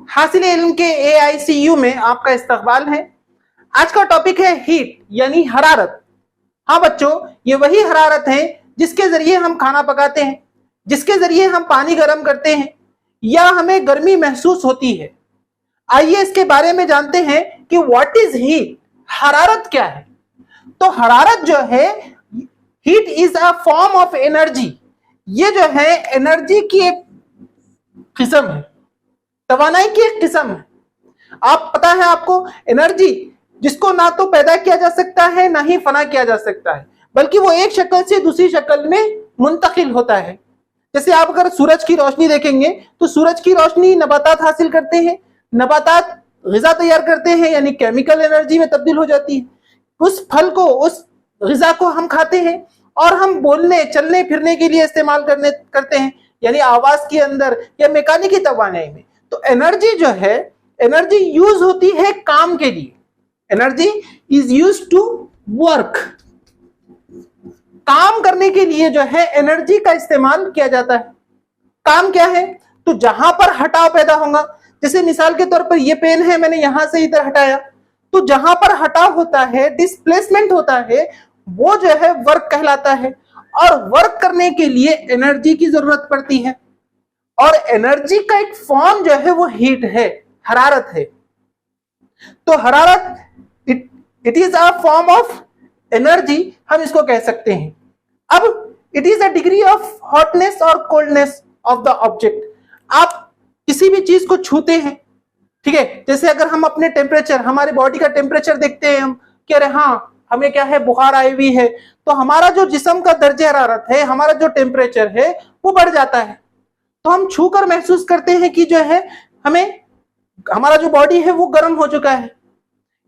हासिल इल्म के AICU में आपका इस्तकबाल है। आज का टॉपिक है हीट यानी हरारत। हाँ बच्चों, ये वही हरारत है जिसके जरिए हम खाना पकाते हैं, जिसके जरिए हम पानी गर्म करते हैं या हमें गर्मी महसूस होती है। आइए इसके बारे में जानते हैं कि व्हाट इज हीट, हरारत क्या है। तो हरारत जो है, heat is a form of energy. ये जो है एनर्जी की एक किस्म है, तवानाई की एक किस्म है। आप पता है आपको, एनर्जी जिसको ना तो पैदा किया जा सकता है ना ही फना किया जा सकता है, बल्कि वो एक शक्ल से दूसरी शक्ल में मुंतकिल होता है। जैसे आप अगर सूरज की रोशनी देखेंगे तो सूरज की रोशनी नबातात हासिल करते हैं, नबातात ग़िज़ा तैयार करते हैं यानी केमिकल एनर्जी में तब्दील हो जाती है। उस फल को, उस ग़िज़ा को हम खाते हैं और हम बोलने चलने फिरने के लिए इस्तेमाल करते हैं यानी आवाज के अंदर या मैकेनिकी तवानाई में। तो एनर्जी जो है, एनर्जी यूज होती है काम के लिए। Energy is use to work, काम करने के लिए जो है एनर्जी का इस्तेमाल किया जाता है। काम क्या है? तो जहां पर हटाव पैदा होगा, जैसे मिसाल के तौर पर ये पेन है, मैंने यहां से इधर हटाया, तो जहां पर हटाव होता है, डिस्प्लेसमेंट होता है, वो जो है वर्क कहलाता है। और वर्क करने के लिए एनर्जी की जरूरत पड़ती है, और एनर्जी का एक फॉर्म जो है वो हीट है, हरारत है। तो हरारत it is a form of energy, हम इसको कह सकते हैं। अब it is a degree of hotness और कोल्डनेस ऑफ द ऑब्जेक्ट। आप किसी भी चीज को छूते हैं, ठीक है, जैसे अगर हम अपने टेम्परेचर, हमारे बॉडी का टेम्परेचर देखते हैं, हम कह रहे हाँ हमें क्या है, बुखार आई हुई है, तो हमारा जो जिस्म का दर्जे हरारत है, हमारा जो टेम्परेचर है वो बढ़ जाता है। तो हम छूकर महसूस करते हैं कि जो है हमें, हमारा जो बॉडी है वो गर्म हो चुका है।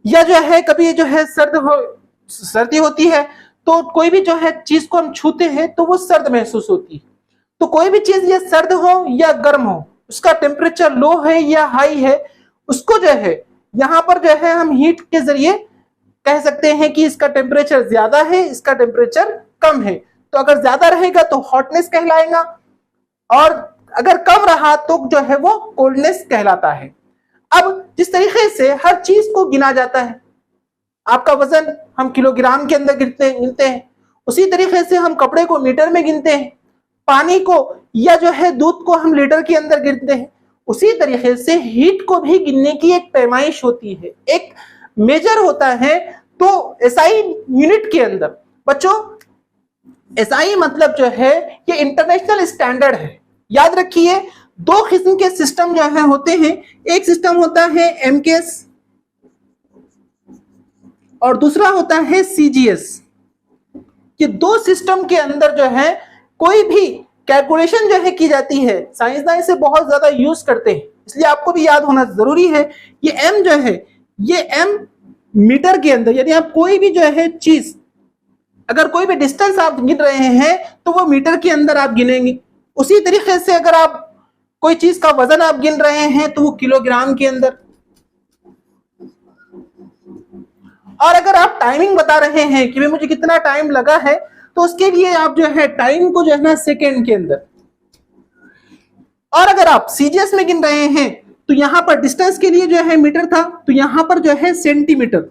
या जो है कभी जो है सर्दी होती है, तो कोई भी जो है चीज को हम छूते हैं तो वो सर्द महसूस होती है। तो कोई भी चीज ये सर्द हो या गर्म हो, उसका टेम्परेचर लो है या हाई है, उसको जो है यहाँ पर जो है हम हीट के जरिए कह सकते हैं कि इसका टेम्परेचर ज्यादा है, इसका टेम्परेचर कम है। तो अगर ज्यादा रहेगा तो हॉटनेस कहलाएगा, और अगर कम रहा तो जो है वो कोल्डनेस कहलाता है। अब जिस तरीके से हर चीज को गिना जाता है, आपका वजन हम किलोग्राम के अंदर गिनते हैं, उसी तरीके से हम कपड़े को मीटर में गिनते हैं, पानी को या जो है दूध को हम लीटर के अंदर गिनते हैं। उसी तरीके से हीट को भी गिनने की एक पैमाइश होती है, एक मेजर होता है। तो SI यूनिट के अंदर बच्चों, SI मतलब जो है ये इंटरनेशनल स्टैंडर्ड है। याद रखिए, दो किस्म के सिस्टम जो है होते हैं, एक सिस्टम होता है MKS और दूसरा होता है CGS। ये दो सिस्टम के अंदर जो है कोई भी कैलकुलेशन जो है की जाती है, साइंसदान इसे बहुत ज्यादा यूज करते हैं, इसलिए आपको भी याद होना जरूरी है। ये M जो है, ये M मीटर के अंदर, यानी आप कोई भी जो है चीज, अगर कोई भी डिस्टेंस आप गिन रहे हैं तो वो मीटर के अंदर आप गिनेंगे। उसी तरीके से अगर आप कोई चीज का वजन आप गिन रहे हैं तो वो किलोग्राम के अंदर। और अगर आप टाइमिंग बता रहे हैं कि भाई मुझे कितना टाइम लगा है, तो उसके लिए आप जो है टाइम को जो है ना सेकेंड के अंदर। और अगर आप CGS में गिन रहे हैं तो यहां पर डिस्टेंस के लिए जो है मीटर था, तो यहां पर जो है सेंटीमीटर,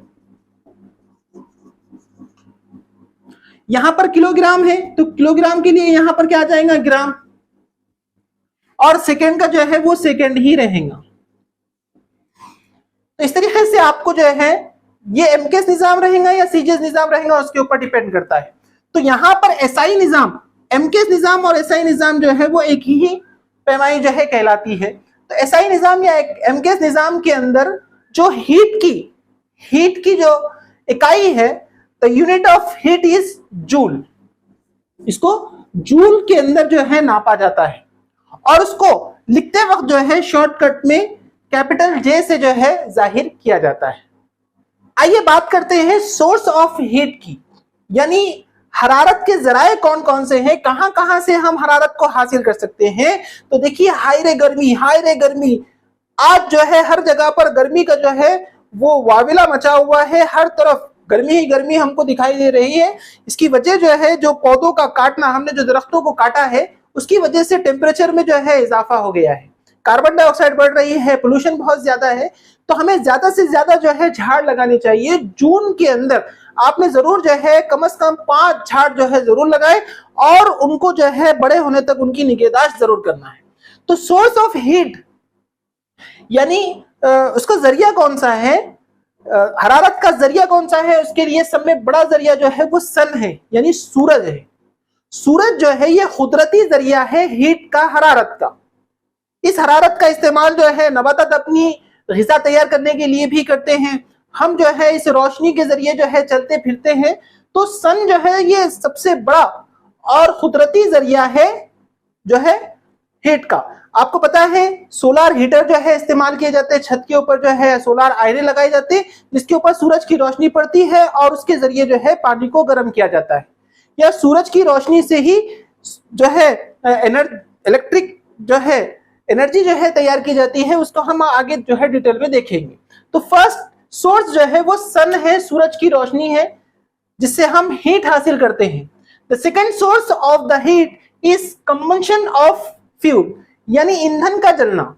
यहां पर किलोग्राम है तो किलोग्राम के लिए यहां पर क्या आ जाएगा, ग्राम, और सेकेंड का जो है वो सेकेंड ही रहेगा। तो इस तरीके से आपको जो है ये MKS निजाम रहेगा या CGS निजाम रहेगा, उसके ऊपर डिपेंड करता है। तो यहां पर SI निजाम, MKS निजाम और SI निजाम जो है वो एक ही पैमाई जो है कहलाती है। तो SI निजाम या MKS निजाम के अंदर जो हीट की जो इकाई है, the unit of heat is joule. इसको जूल के अंदर जो है नापा जाता है, और उसको लिखते वक्त जो है शॉर्टकट में कैपिटल J से जो है जाहिर किया जाता है। आइए बात करते हैं सोर्स ऑफ हीट की, यानी हरारत के जराए कौन कौन से हैं, कहां कहां से हम हरारत को हासिल कर सकते हैं। तो देखिए, हाय रे गर्मी, आज जो है हर जगह पर गर्मी का जो है वो वाविला मचा हुआ है, हर तरफ गर्मी ही गर्मी हमको दिखाई दे रही है। इसकी वजह जो है, जो पौधों का काटना, हमने जो दरख्तों को काटा है, उसकी वजह से टेम्परेचर में जो है इजाफा हो गया है। कार्बन डाइऑक्साइड बढ़ रही है, पोल्यूशन बहुत ज्यादा है, तो हमें ज्यादा से ज्यादा जो है झाड़ लगाने चाहिए। जून के अंदर आपने जरूर जो है कम से कम 5 झाड़ जो है जरूर लगाए और उनको जो है बड़े होने तक उनकी निगहदाश्त जरूर करना है। तो सोर्स ऑफ हीट यानी उसका जरिया कौन सा है, हरारत का जरिया कौन सा है, उसके लिए सब में बड़ा जरिया जो है वो सन है, यानी सूरज है। सूरज जो है ये कुदरती जरिया है हीट का, हरारत का। इस हरारत का इस्तेमाल जो है नबातात अपनी ग़िज़ा तैयार करने के लिए भी करते हैं। हम जो है इस रोशनी के जरिए जो है चलते फिरते हैं। तो सन जो है ये सबसे बड़ा और कुदरती जरिया है जो है हीट का। आपको पता है सोलार हीटर जो है इस्तेमाल किए जाते हैं, छत के ऊपर जो है सोलार आयरें लगाई जाती है जिसके ऊपर सूरज की रोशनी पड़ती है और उसके जरिए जो है पानी को गर्म किया जाता है। या सूरज की रोशनी से ही जो है इलेक्ट्रिक जो है एनर्जी जो है तैयार की जाती है, उसको हम आगे जो है डिटेल में देखेंगे। तो फर्स्ट सोर्स जो है वो सन है, सूरज की रोशनी है जिससे हम हीट हासिल करते हैं। The second source of the heat is combustion of fuel, यानी ईंधन का जलना।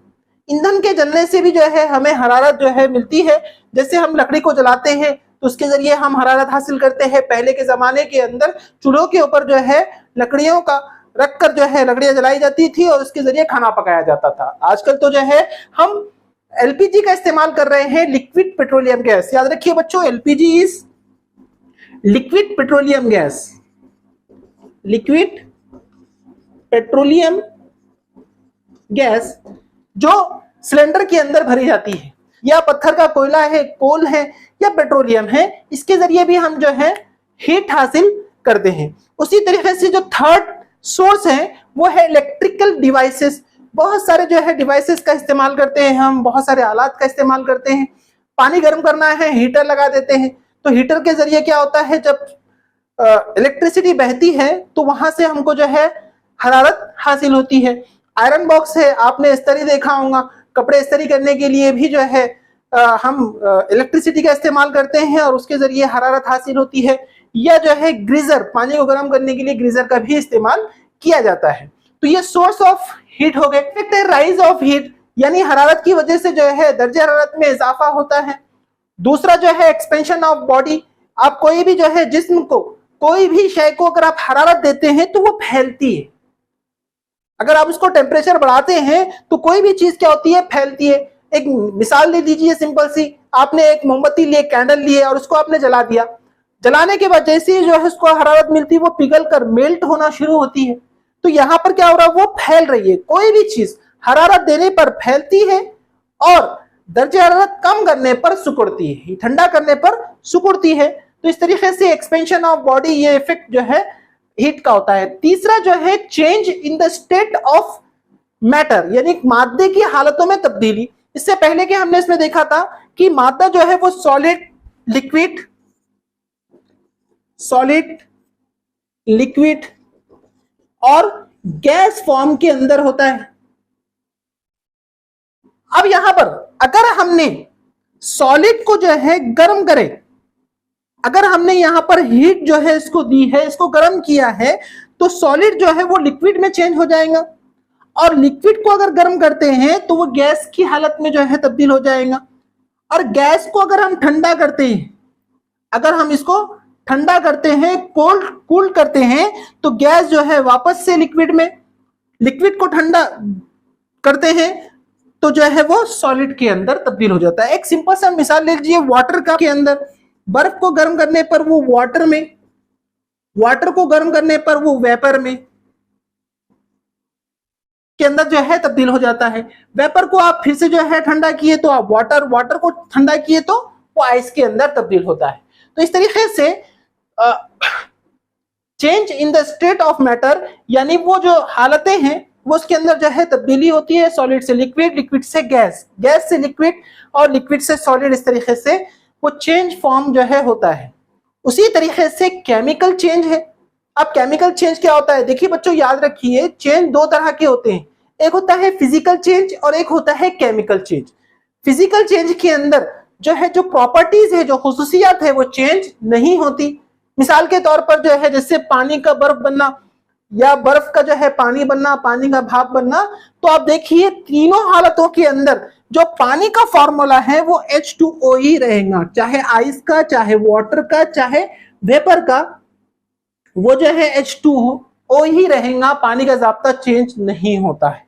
ईंधन के जलने से भी जो है हमें हरारत जो है मिलती है। जैसे हम लकड़ी को जलाते हैं तो उसके जरिए हम हरारत हासिल करते हैं। पहले के जमाने के अंदर चूल्हों के ऊपर जो है लकड़ियों का रखकर जो है लकड़ियां जलाई जाती थी और उसके जरिए खाना पकाया जाता था। आजकल तो जो है हम एलपीजी का इस्तेमाल कर रहे हैं, लिक्विड पेट्रोलियम गैस। याद रखिए बच्चों, LPG is liquid petroleum gas, liquid petroleum gas जो सिलेंडर के अंदर भरी जाती है, या पत्थर का कोयला है, कोल है या पेट्रोलियम है, इसके जरिए भी हम जो है हीट हासिल करते हैं। उसी तरीके से जो थर्ड सोर्स है वो है इलेक्ट्रिकल डिवाइसेस। बहुत सारे जो है डिवाइसेस का इस्तेमाल करते हैं हम, बहुत सारे आलात का इस्तेमाल करते हैं। पानी गर्म करना है, हीटर लगा देते हैं। तो हीटर के जरिए क्या होता है, जब इलेक्ट्रिसिटी बहती है तो वहां से हमको जो है हरारत हासिल होती है। आयरन बॉक्स है, आपने इस्त्री देखा होगा, कपड़े इस्त्री करने के लिए भी जो है हम इलेक्ट्रिसिटी का इस्तेमाल करते हैं और उसके जरिए हरारत हासिल होती है। या जो है ग्रीजर, पानी को गर्म करने के लिए ग्रीजर का भी इस्तेमाल किया जाता है। तो ये सोर्स ऑफ हीट हो गए। राइज ऑफ हीट यानी हरारत की वजह से जो है दर्जे हरारत में इजाफा होता है। दूसरा जो है एक्सपेंशन ऑफ बॉडी। आप कोई भी जो है जिस्म को, कोई भी शय को अगर आप हरारत देते हैं तो वो फैलती है। अगर आप उसको टेम्परेचर बढ़ाते हैं तो कोई भी चीज क्या होती है, फैलती है। एक मिसाल ले दीजिए सिंपल सी, आपने एक मोमबत्ती लिए, कैंडल लिए और उसको आपने जला दिया। जलाने के बाद जैसे ही जो है उसको हरारत मिलती है वो पिघल कर मेल्ट होना शुरू होती है। तो यहाँ पर क्या हो रहा है, वो फैल रही है। कोई भी चीज हरारत देने पर फैलती है और दर्जे हरारत कम करने पर सिकुड़ती है, ठंडा करने पर सिकुड़ती है। तो इस तरीके से एक्सपेंशन ऑफ बॉडी, ये इफेक्ट जो है हीट का होता है। तीसरा जो है change in the state of matter, यानी मादे की हालतों में तब्दीली। इससे पहले के हमने इसमें देखा था कि मादा जो है वो सॉलिड, लिक्विड, सॉलिड, लिक्विड और गैस फॉर्म के अंदर होता है। अब यहां पर अगर हमने सॉलिड को जो है गर्म करें, अगर हमने यहां पर हीट जो है इसको दी है, इसको गर्म किया है, तो सॉलिड जो है वो लिक्विड में चेंज हो जाएगा। और लिक्विड को अगर गर्म करते हैं तो वो गैस की हालत में जो है तब्दील हो जाएगा। और गैस को अगर हम ठंडा करते हैं, अगर हम इसको ठंडा करते हैं, कूल करते हैं, तो गैस जो है वापस से लिक्विड में, लिक्विड को ठंडा करते हैं तो जो है वो सॉलिड के अंदर तब्दील हो जाता है। एक सिंपल सा मिसाल ले लीजिए, वाटर का के अंदर बर्फ को गर्म करने पर वो वाटर में, वाटर को गर्म करने पर वो वेपर में के अंदर जो है तब्दील हो जाता है। वेपर को आप फिर से जो है ठंडा किए तो आप वाटर, वाटर को ठंडा किए तो वो आइस के अंदर तब्दील होता है। तो इस तरीके से change in the state of matter, यानी वो जो हालतें हैं वो उसके अंदर जो है तब्दीली होती है। सॉलिड से लिक्विड, लिक्विड से गैस, गैस से लिक्विड और लिक्विड से सॉलिड, इस तरीके से वो चेंज फॉर्म जो है होता है। उसी तरीके से केमिकल चेंज है। अब केमिकल चेंज क्या होता है, देखिए बच्चों याद रखिए, चेंज दो तरह के होते हैं, एक होता है फिजिकल चेंज और एक होता है केमिकल चेंज। फिजिकल चेंज के अंदर जो है जो प्रॉपर्टीज है, जो खुसूसियात है वो चेंज नहीं होती। मिसाल के तौर पर जो है जैसे पानी का बर्फ बनना, या बर्फ का जो है पानी बनना, पानी का भाप बनना, तो आप देखिए तीनों हालतों के अंदर जो पानी का फॉर्मूला है वो H2O ही रहेगा, चाहे आइस का, चाहे वाटर का, चाहे वेपर का, वो जो है H2O ही रहेगा, पानी का जाब्ता चेंज नहीं होता है।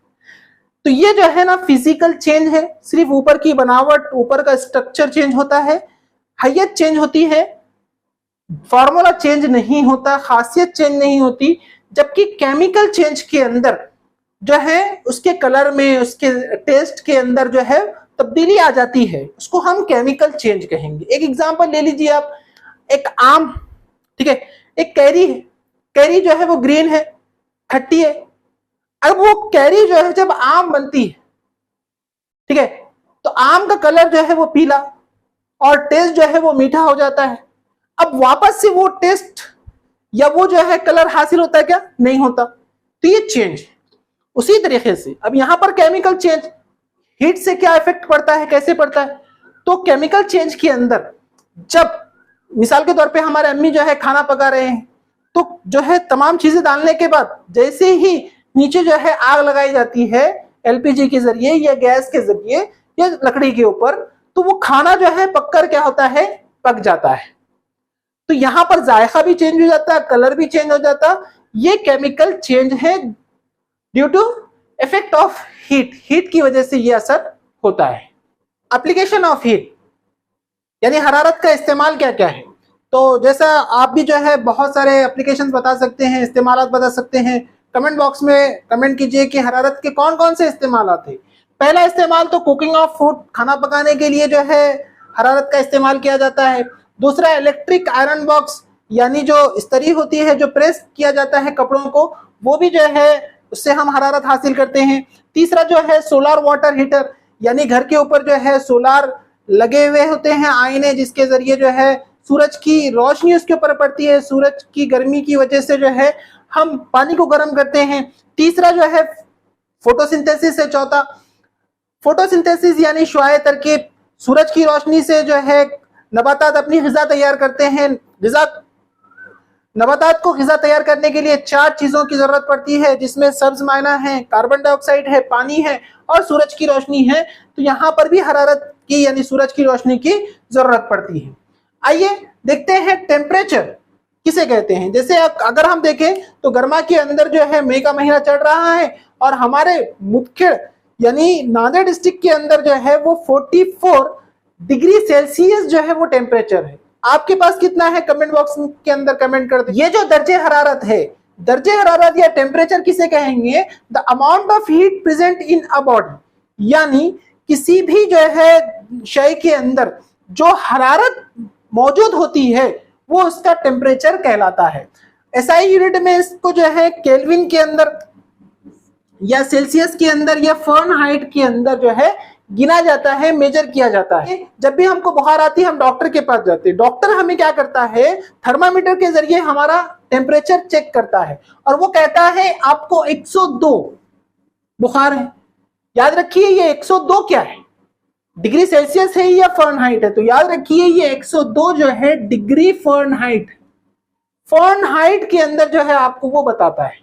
तो ये जो है ना फिजिकल चेंज है, सिर्फ ऊपर की बनावट, ऊपर का स्ट्रक्चर चेंज होता है, हैयत चेंज होती है, फॉर्मूला चेंज नहीं होता, खासियत चेंज नहीं होती। जबकि केमिकल चेंज के अंदर जो है उसके कलर में, उसके टेस्ट के अंदर जो है तब्दीली आ जाती है, उसको हम केमिकल चेंज कहेंगे। एक एग्जांपल ले लीजिए आप, एक आम, ठीक है, एक कैरी है, कैरी जो है वो ग्रीन है, खट्टी है। अब वो कैरी जो है जब आम बनती है, ठीक है, तो आम का कलर जो है वो पीला और टेस्ट जो है वो मीठा हो जाता है। अब वापस से वो टेस्ट या वो जो है कलर हासिल होता है क्या? नहीं होता। तो ये चेंज। उसी तरीके से अब यहां पर केमिकल चेंज, हीट से क्या इफेक्ट पड़ता है, कैसे पड़ता है? तो केमिकल चेंज के अंदर जब मिसाल के तौर पे हमारे अम्मी जो है खाना पका रहे हैं, तो जो है तमाम चीजें डालने के बाद जैसे ही नीचे जो है आग लगाई जाती है एलपीजी के जरिए या गैस के जरिए या लकड़ी के ऊपर, तो वो खाना जो है पककर क्या होता है, पक जाता है। तो यहां पर जायका भी चेंज हो जाता है, कलर भी चेंज हो जाता है। ये केमिकल चेंज है due to effect of heat, heat की वजह से ये असर होता है। एप्लीकेशन ऑफ हीट यानी हरारत का इस्तेमाल क्या क्या है? तो जैसा आप भी जो है बहुत सारे एप्लीकेशंस बता सकते हैं, इस्तेमालात बता सकते हैं। कमेंट बॉक्स में कमेंट कीजिए कि हरारत के कौन कौन से इस्तेमालात हैं। पहला इस्तेमाल तो कुकिंग ऑफ फूड, खाना पकाने के लिए जो है हरारत का इस्तेमाल किया जाता है। दूसरा इलेक्ट्रिक आयरन बॉक्स यानी जो इस्त्री होती है, जो प्रेस किया जाता है कपड़ों को, वो भी जो है उससे हम हरारत हासिल करते हैं। तीसरा जो है सोलर वाटर हीटर यानी घर के ऊपर जो है सोलार लगे हुए होते हैं आईने, जिसके जरिए जो है सूरज की रोशनी उसके ऊपर पड़ती है, सूरज की गर्मी की वजह से जो है हम पानी को गर्म करते हैं। तीसरा जो है फोटोसिंथेसिस है। चौथा फोटोसिंथेसिस यानी शुआए तरकीब, सूरज की रोशनी से जो है नबातात अपनी ग़िज़ा तैयार करते हैं। नबातात को ग़िज़ा तैयार करने के लिए 4 चीजों की जरूरत पड़ती है, जिसमें सब्ज मायना है, कार्बन डाइऑक्साइड है, पानी है और सूरज की रोशनी है। तो यहाँ पर भी हरारत की यानी सूरज की रोशनी की जरूरत पड़ती है। आइए देखते हैं टेम्परेचर किसे कहते हैं। जैसे अगर हम देखें तो गर्मा के अंदर जो है मई का महीना चल रहा है और हमारे मुदखेड़ यानी नांदेड़ डिस्ट्रिक्ट के अंदर जो है वो 44 डिग्री सेल्सियस जो है वो टेम्परेचर है। आपके पास कितना है कमेंट बॉक्स के अंदर कमेंट कर दे। ये जो दर्जे हरारत है, दर्जे हरारत या टेम्परेचर किसे कहेंगे? The amount of heat present in a body, यानी किसी भी जो है शय के अंदर जो हरारत मौजूद होती है वो उसका टेम्परेचर कहलाता है। एसआई यूनिट में इसको जो है केल्विन के अंदर या सेल्सियस के अंदर या फ़ारेनहाइट के अंदर जो है गिना जाता है, मेजर किया जाता है। जब भी हमको बुखार आती है हम डॉक्टर के पास जाते हैं। डॉक्टर हमें क्या करता है, थर्मामीटर के जरिए हमारा टेम्परेचर चेक करता है और वो कहता है आपको 102 बुखार है। याद रखिए ये 102 क्या है, डिग्री सेल्सियस है या फ़ारेनहाइट है? तो याद रखिए ये 102 जो है डिग्री फ़ारेनहाइट, फ़ारेनहाइट के अंदर जो है आपको वो बताता है।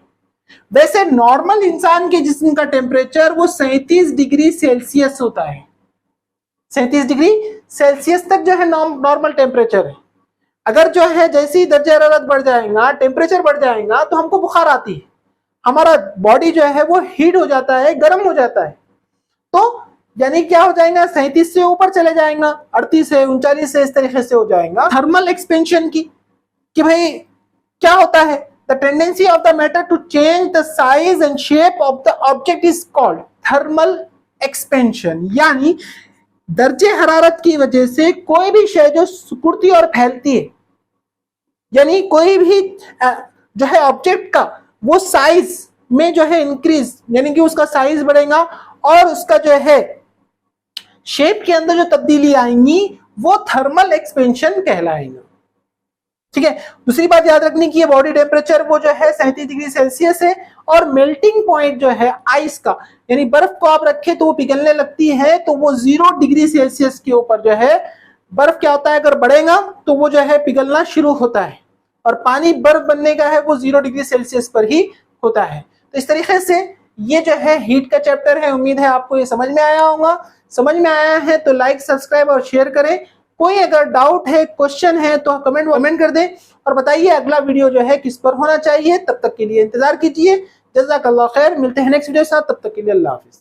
वैसे नॉर्मल इंसान के जिस्म का टेम्परेचर वो 37 डिग्री सेल्सियस होता है। 37 डिग्री सेल्सियस तक जो है नॉर्मल टेम्परेचर है। अगर जो है जैसे ही दर्जा हरारत बढ़ जाएगा, टेम्परेचर बढ़ जाएगा, तो हमको बुखार आती है, हमारा बॉडी जो है वो हीट हो जाता है, गर्म हो जाता है। तो यानी क्या हो जाएगा, 37 से ऊपर चले जाएगा, 38 से 39 से, इस तरीके से हो जाएगा। थर्मल एक्सपेंशन की कि भाई क्या होता है, the tendency of the matter to change the size and shape of the object is called thermal expansion. यानी दर्जे हरारत की वजह से कोई भी शय जो सिकुड़ती और फैलती है, यानी कोई भी जो है ऑब्जेक्ट का वो साइज में जो है इंक्रीज, यानी कि उसका साइज बढ़ेगा और उसका जो है शेप के अंदर जो तब्दीली आएंगी वो थर्मल एक्सपेंशन कहलाएगा। ठीक है। दूसरी बात याद रखनी की बॉडी टेम्परेचर वो जो है 37 डिग्री सेल्सियस है और मेल्टिंग पॉइंट जो है आइस का, यानी बर्फ को आप रखे तो वो पिघलने लगती है, तो वो 0 डिग्री सेल्सियस के ऊपर जो है बर्फ क्या होता है, अगर बढ़ेगा तो वो जो है पिघलना शुरू होता है और पानी बर्फ बनने का है वो 0 डिग्री सेल्सियस पर ही होता है। तो इस तरीके से ये जो है हीट का चैप्टर है, उम्मीद है आपको ये समझ में आया होगा। समझ में आया है तो लाइक, सब्सक्राइब और शेयर करें। कोई अगर डाउट है, क्वेश्चन है तो कमेंट कर दें और बताइए अगला वीडियो जो है किस पर होना चाहिए। तब तक के लिए इंतजार कीजिए। जज़ाकल्लाह खैर, मिलते हैं नेक्स्ट वीडियो के साथ, तब तक के लिए अल्लाह हाफिज।